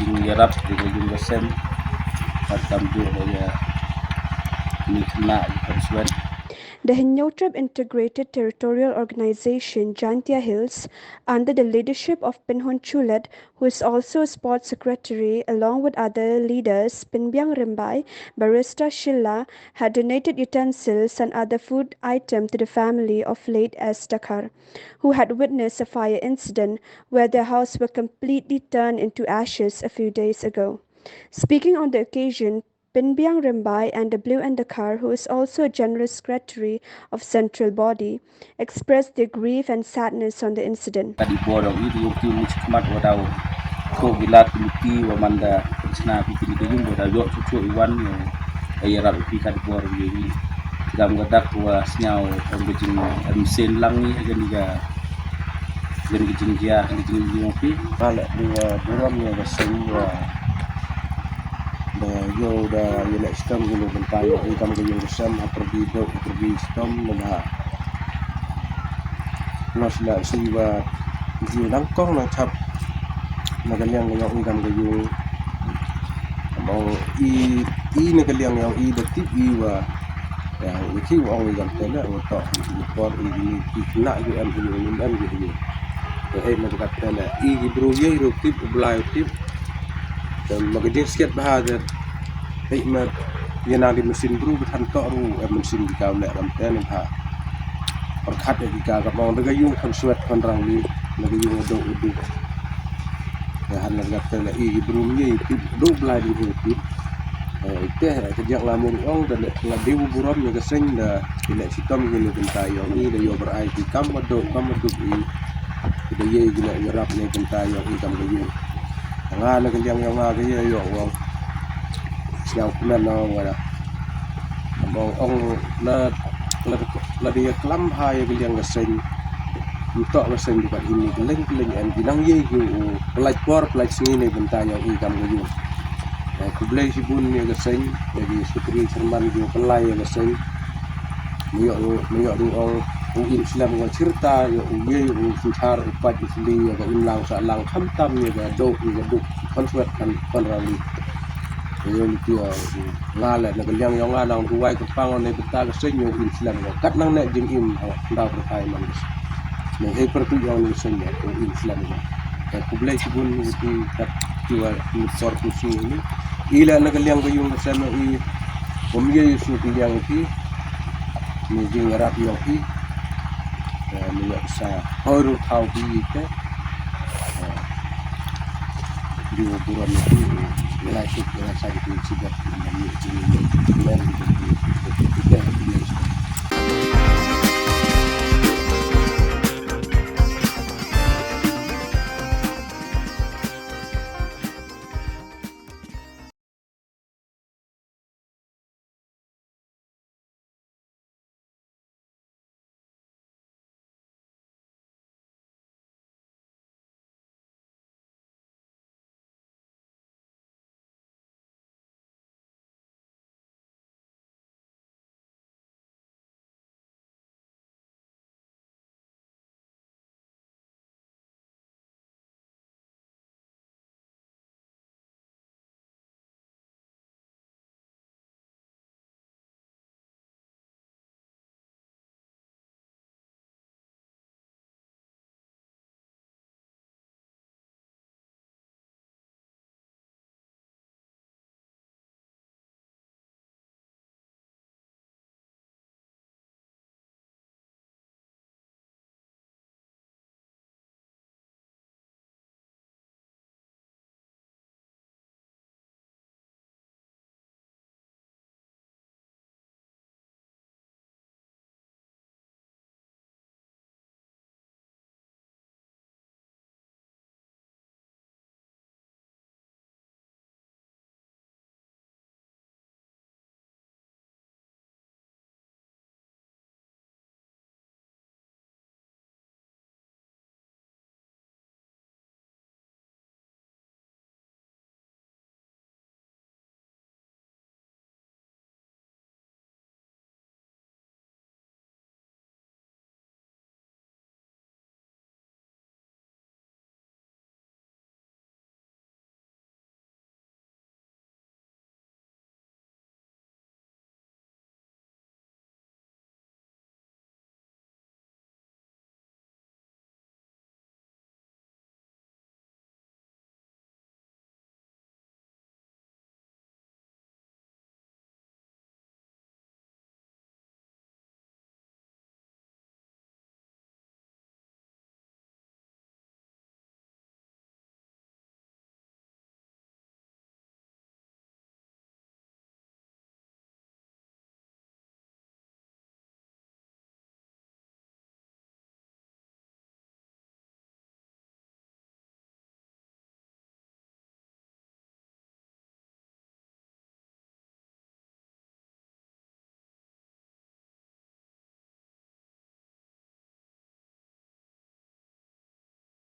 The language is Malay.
jing yarap di jing gosen patam du ya ni kena konsumen. The Hinotrab Integrated Territorial Organization Jantia Hills, under the leadership of Pinhon Chulet, who is also sports secretary, along with other leaders, Pinbyang Rimbai, Barista Shilla, had donated utensils and other food items to the family of late S. Dakar, who had witnessed a fire incident where their house was completely turned into ashes a few days ago. Speaking on the occasion, Pinbyang Rimbai and W. and Dakar, who is also a general secretary of Central Body, expressed their grief and sadness on the incident. Tadi borong itu yung tim kemat wadau ko gilat miti wa manda sna piti di yung wadau yo cucu iwan yo ayara upi kad borong ini kita ngadak wa snyau ambejing amsen langi aja niga gen gijing dia gijing yung pi kala dua buram yo basing wa yo da yo next time yo bentai yo kam yo sam pergi stom nah nasla siwa yo langkong na chap nagaliang yo ingam yo mau i nagaliang yo i detik i wa ya iki wa ingam tela untuk import ini nak yo am yo eh nak tela i bro ye ro tip blai tip dan magajin sikat bahagia hikmat yana di mesin bro berhan tok ru mesin di kau lek ramten ha perkat di kau mau degayung konsuat konrang ni degayung udu ya han nak tela i bro ye tip do blai di tip teh kejak lamun ong dan la dewu buram ya geseng da ilek sitam ni bentai yo ni da yo berai di kam do i da ye gila yarap ni bentai yo i kam gayung nga na kanyang yung nga kaya yung siyang kunan na wala ang la dia klam hai kanyang gasing untuk gasing bukan ini keling and binang ye yung pelaj por pelaj sini bentanya ikam yung kublai sibun ni gasing jadi sutri serman yung pelai gasing miyok ding ong Islam ng cerita yung ye yung sucar upat isli yung inlang sa lang kamtam yung do konsuat kan panrali yung dia ngala nagalyang yung ngang ruway kapangon na betag sa inyo Islam kat nang na jing im daw perkay man may hyper tu yung Islam yung Islam kublay sibun yung kat tiwa yung korpus ini ila nagalyang yung kasama i pumiyay yung sukilyang iti may jing arap yung i minyak sa horor tau kita di buram itu nilai saya itu sudah minyak ini